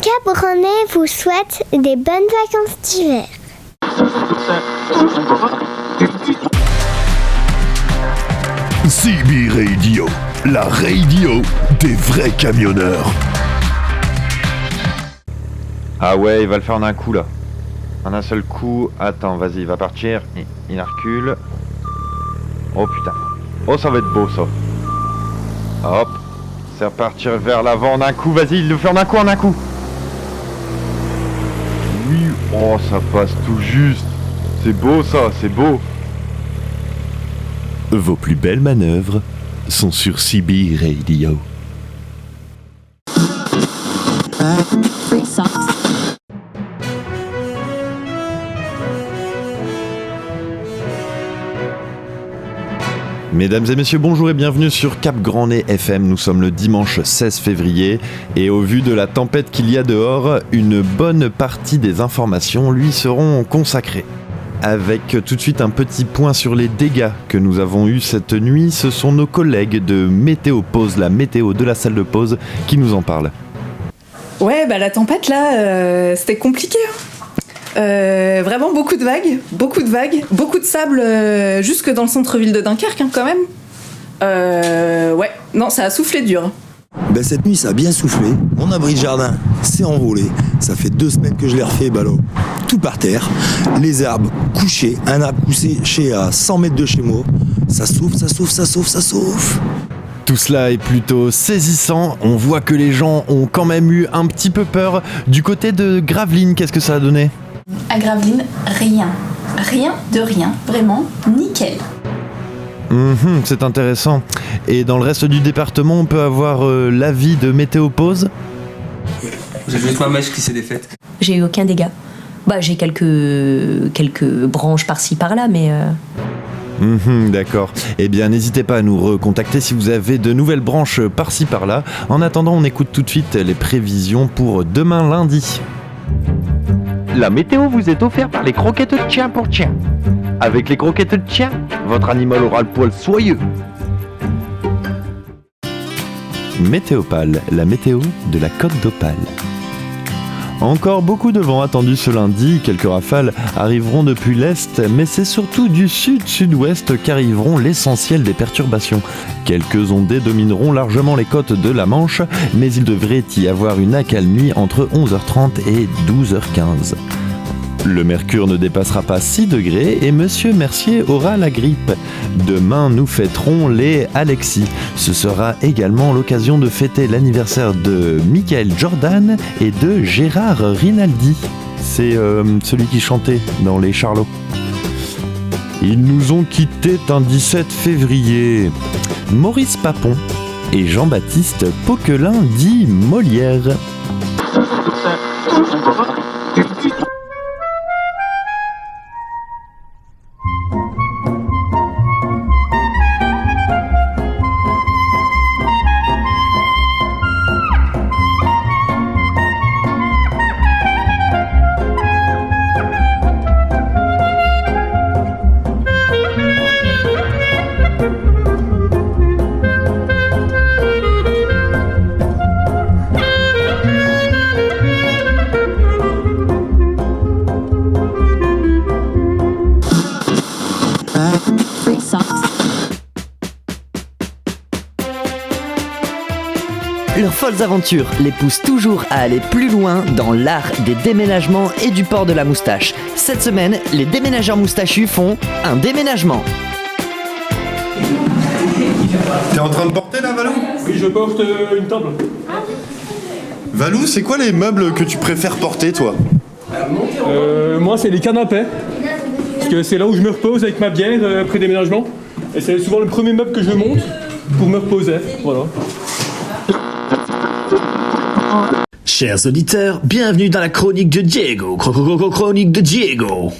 Cap Rouennais vous souhaite des bonnes vacances d'hiver. CB Radio, la radio des vrais camionneurs. Ah ouais, il va le faire en un coup là. En un seul coup. Attends, vas-y, il va partir. Il recule. Oh putain. Oh, ça va être beau ça. Hop. C'est repartir vers l'avant en un coup. Vas-y, il le fait en un coup, Oui. Oh, ça passe tout juste. C'est beau ça, c'est beau. Vos plus belles manœuvres sont sur CB Radio. Mesdames et messieurs, bonjour et bienvenue sur Cap Grand Nez FM. Nous sommes le dimanche 16 février et au vu de la tempête qu'il y a dehors, une bonne partie des informations lui seront consacrées. Avec tout de suite un petit point sur les dégâts que nous avons eus cette nuit, ce sont nos collègues de Météo Pause, la météo de la salle de pause, qui nous en parlent. Ouais, la tempête là, c'était compliqué. Vraiment beaucoup de vagues, beaucoup de sable jusque dans le centre-ville de Dunkerque quand même. Ouais, non, ça a soufflé dur. Cette nuit ça a bien soufflé, mon abri de jardin s'est envolé, ça fait 2 semaines que je l'ai refait, tout par terre, les arbres couchés, un arbre couché à 100 mètres de chez moi, ça souffle. Tout cela est plutôt saisissant, on voit que les gens ont quand même eu un petit peu peur. Du côté de Gravelines, qu'est-ce que ça a donné ? À Gravelines, rien de rien, vraiment nickel. C'est intéressant. Et dans le reste du département, on peut avoir l'avis de Météo Pause ? J'ai juste ma mèche qui s'est défaite. J'ai eu aucun dégât. J'ai quelques branches par-ci par-là, mais... D'accord. Eh bien, n'hésitez pas à nous recontacter si vous avez de nouvelles branches par-ci par-là. En attendant, on écoute tout de suite les prévisions pour demain lundi. La météo vous est offerte par les croquettes de chien pour chien. Avec les croquettes de chien, votre animal aura le poil soyeux. Météopale, la météo de la Côte d'Opale. Encore beaucoup de vent attendu ce lundi, quelques rafales arriveront depuis l'est, mais c'est surtout du sud-sud-ouest qu'arriveront l'essentiel des perturbations. Quelques ondées domineront largement les côtes de la Manche, mais il devrait y avoir une accalmie entre 11h30 et 12h15. Le mercure ne dépassera pas 6 degrés et Monsieur Mercier aura la grippe. Demain, nous fêterons les Alexis. Ce sera également l'occasion de fêter l'anniversaire de Michael Jordan et de Gérard Rinaldi. C'est celui qui chantait dans les Charlots. Ils nous ont quittés un 17 février. Maurice Papon et Jean-Baptiste Poquelin dit Molière. Leurs folles aventures les poussent toujours à aller plus loin dans l'art des déménagements et du port de la moustache. Cette semaine, les déménageurs moustachus font un déménagement. T'es en train de porter là, Valou ? Oui, je porte une table. Valou, c'est quoi les meubles que tu préfères porter, toi ? Moi, c'est les canapés. Parce que c'est là où je me repose avec ma bière après déménagement. Et c'est souvent le premier meuble que je monte pour me reposer. Voilà. Chers auditeurs, bienvenue dans la chronique de Diego. Chronique de Diego.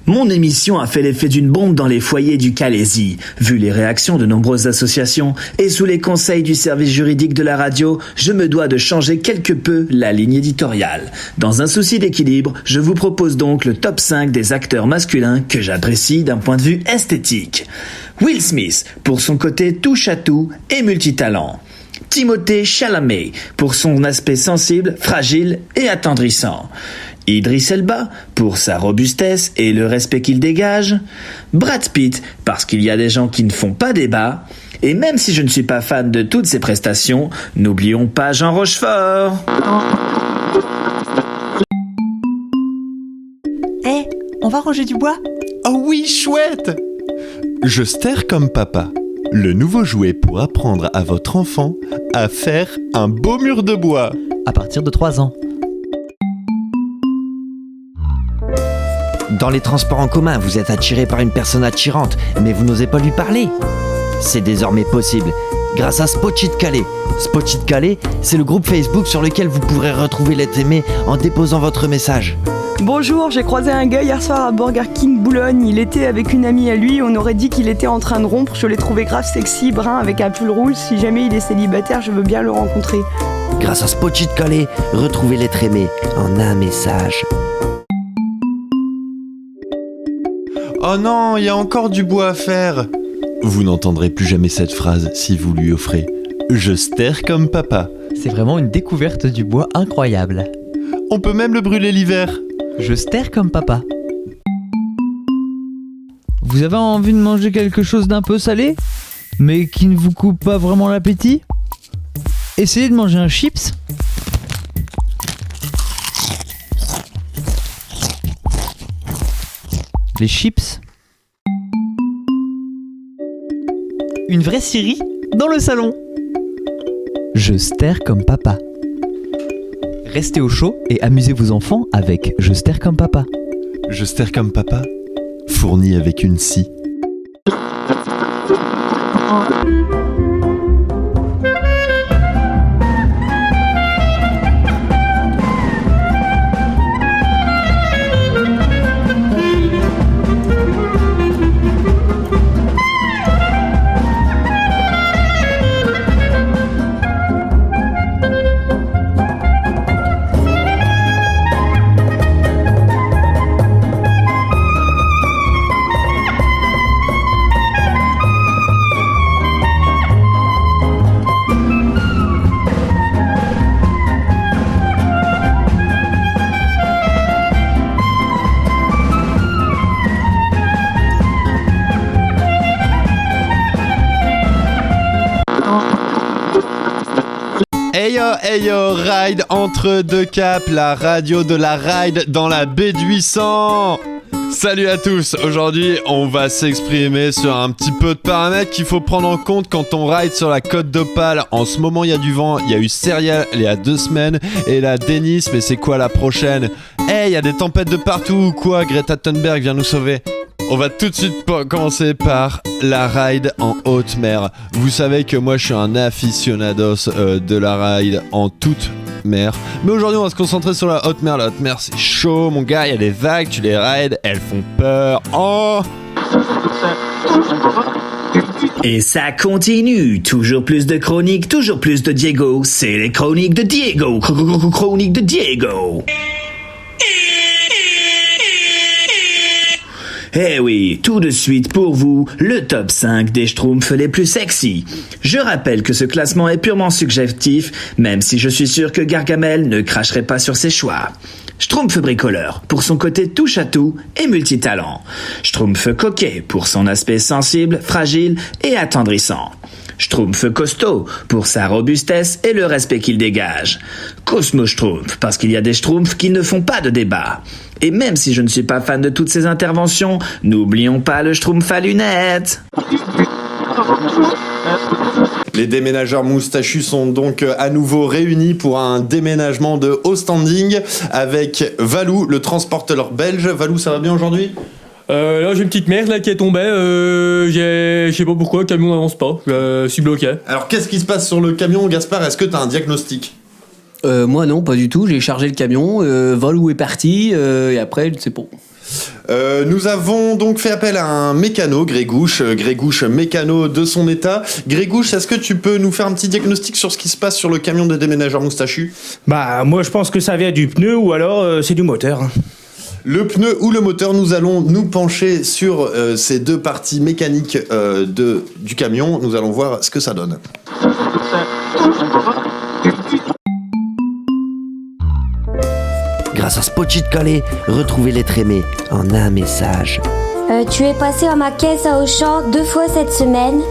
Mon émission a fait l'effet d'une bombe dans les foyers du Calaisis. Vu les réactions de nombreuses associations et sous les conseils du service juridique de la radio, je me dois de changer quelque peu la ligne éditoriale. Dans un souci d'équilibre, je vous propose donc le top 5 des acteurs masculins que j'apprécie d'un point de vue esthétique. Will Smith, pour son côté touche-à-tout et multitalent. Timothée Chalamet pour son aspect sensible, fragile et attendrissant. Idris Elba pour sa robustesse et le respect qu'il dégage. Brad Pitt parce qu'il y a des gens qui ne font pas débat. Et même si je ne suis pas fan de toutes ses prestations, n'oublions pas Jean Rochefort. On va ranger du bois? Oh oui, chouette! Je Ster comme papa, le nouveau jouet pour apprendre à votre enfant à faire un beau mur de bois. À partir de 3 ans. Dans les transports en commun, vous êtes attiré par une personne attirante, mais vous n'osez pas lui parler. C'est désormais possible, grâce à Spotchit Calais. Spotchit Calais, c'est le groupe Facebook sur lequel vous pourrez retrouver l'être aimé en déposant votre message. Bonjour, j'ai croisé un gars hier soir à Burger King Boulogne. Il était avec une amie à lui, on aurait dit qu'il était en train de rompre. Je l'ai trouvé grave sexy, brun, avec un pull rouge. Si jamais il est célibataire, je veux bien le rencontrer. Grâce à Spotchit Calais, retrouvez l'être aimé en un message. Oh non, il y a encore du bois à faire. Vous n'entendrez plus jamais cette phrase si vous lui offrez « Je Ster comme papa ». C'est vraiment une découverte du bois incroyable. On peut même le brûler l'hiver. Je Ster comme papa. Vous avez envie de manger quelque chose d'un peu salé, mais qui ne vous coupe pas vraiment l'appétit? Essayez de manger un chips. Les chips. Une vraie Siri dans le salon. Je Ster comme papa. Restez au chaud et amusez vos enfants avec Je Ster comme papa. Je Ster comme papa, fourni avec une scie. Hey yo, ride entre deux caps, la radio de la ride dans la baie de 800. Salut à tous, aujourd'hui on va s'exprimer sur un petit peu de paramètres qu'il faut prendre en compte quand on ride sur la côte d'Opale. En ce moment il y a du vent, il y a eu Serial il y a 2 semaines et la Denis, mais c'est quoi la prochaine? Hey, il y a des tempêtes de partout ou quoi? Greta Thunberg vient nous sauver. On va tout de suite commencer par la ride en haute mer. Vous savez que moi je suis un aficionados de la ride en toute mer. Mais aujourd'hui on va se concentrer sur la haute mer. La haute mer c'est chaud mon gars, il y a des vagues, tu les rides, elles font peur. Oh! Et ça continue, toujours plus de chroniques, toujours plus de Diego. C'est les chroniques de Diego. Chroniques de Diego. Eh oui, tout de suite pour vous, le top 5 des schtroumpfs les plus sexy. Je rappelle que ce classement est purement subjectif, même si je suis sûr que Gargamel ne cracherait pas sur ses choix. Schtroumpf bricoleur, pour son côté touche-à-tout et multitalent. Schtroumpf coquet, pour son aspect sensible, fragile et attendrissant. Schtroumpf costaud, pour sa robustesse et le respect qu'il dégage. Cosmo Schtroumpf, parce qu'il y a des schtroumpfs qui ne font pas de débat. Et même si je ne suis pas fan de toutes ces interventions, n'oublions pas le Schtroumpf à lunettes. Les déménageurs moustachus sont donc à nouveau réunis pour un déménagement de haut standing avec Valou, le transporteur belge. Valou, ça va bien aujourd'hui ? Là j'ai une petite merde là qui est tombée, je sais pas pourquoi, le camion n'avance pas, je suis bloqué. Alors qu'est-ce qui se passe sur le camion, Gaspard? Est-ce que t'as un diagnostic? Moi non, pas du tout, j'ai chargé le camion, Valou est parti, et après je sais pas. Nous avons donc fait appel à un mécano, Grégouche mécano de son état. Grégouche, est-ce que tu peux nous faire un petit diagnostic sur ce qui se passe sur le camion des déménageurs moustachus? Bah moi je pense que ça vient du pneu ou alors c'est du moteur. Le pneu ou le moteur, nous allons nous pencher sur ces deux parties mécaniques du camion. Nous allons voir ce que ça donne. Grâce à Spochitcalé, retrouvez l'être aimé en un message. Tu es passé à ma caisse à Auchan 2 fois cette semaine.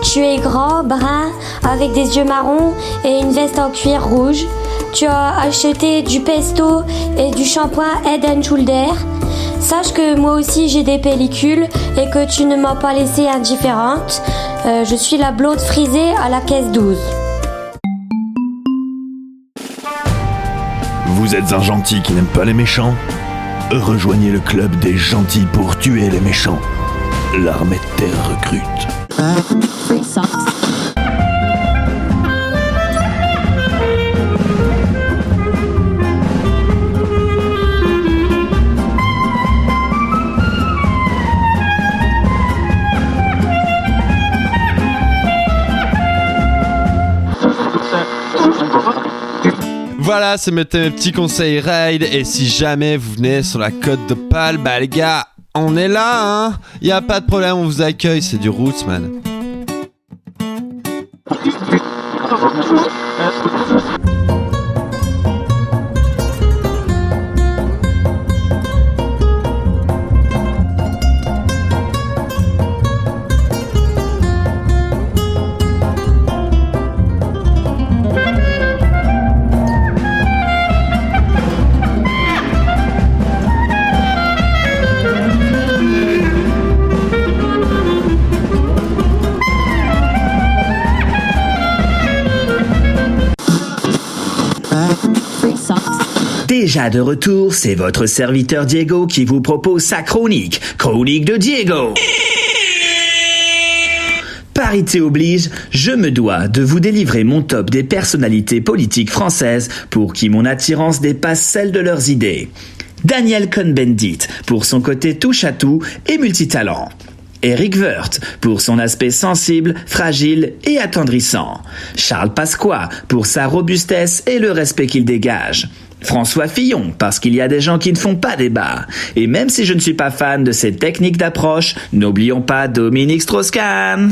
Tu es grand, brun, avec des yeux marrons et une veste en cuir rouge. Tu as acheté du pesto et du shampoing Head & Shoulder. Sache que moi aussi j'ai des pellicules et que tu ne m'as pas laissée indifférente. Je suis la blonde frisée à la caisse 12. Vous êtes un gentil qui n'aime pas les méchants? Rejoignez le club des gentils pour tuer les méchants. L'armée de terre recrute. Voilà, c'est mes petits conseils raid. Et si jamais vous venez sur la côte d'Opale, bah les gars, on est là, hein. Y a pas de problème, on vous accueille, c'est du roots, man. Déjà de retour, c'est votre serviteur Diego qui vous propose sa chronique de Diego. Parité oblige, je me dois de vous délivrer mon top des personnalités politiques françaises pour qui mon attirance dépasse celle de leurs idées. Daniel Cohn-Bendit pour son côté touche-à-tout et multitalent. Éric Woerth pour son aspect sensible, fragile et attendrissant. Charles Pasqua pour sa robustesse et le respect qu'il dégage. François Fillon, parce qu'il y a des gens qui ne font pas débat. Et même si je ne suis pas fan de cette technique d'approche, n'oublions pas Dominique Strauss-Kahn.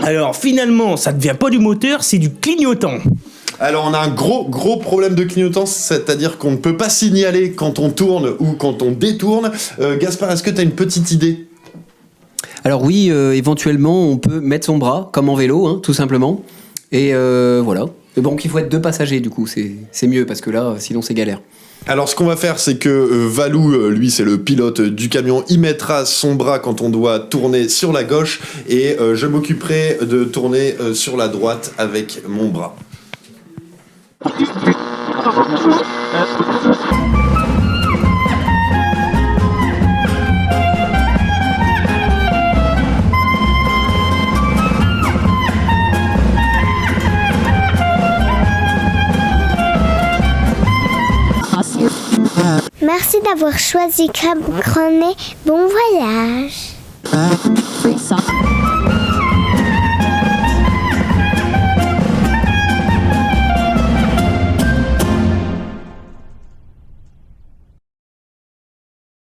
Alors finalement, ça ne vient pas du moteur, c'est du clignotant. Alors on a un gros problème de clignotant, c'est-à-dire qu'on ne peut pas signaler quand on tourne ou quand on détourne. Gaspard, est-ce que tu as une petite idée? Alors oui, éventuellement, on peut mettre son bras, comme en vélo, hein, tout simplement. Et voilà. Mais bon, qu'il faut être 2 passagers, du coup, c'est mieux, parce que là, sinon c'est galère. Alors ce qu'on va faire, c'est que Valou, lui c'est le pilote du camion, il mettra son bras quand on doit tourner sur la gauche et je m'occuperai de tourner sur la droite avec mon bras. Merci d'avoir choisi Crème Cronée. Bon voyage.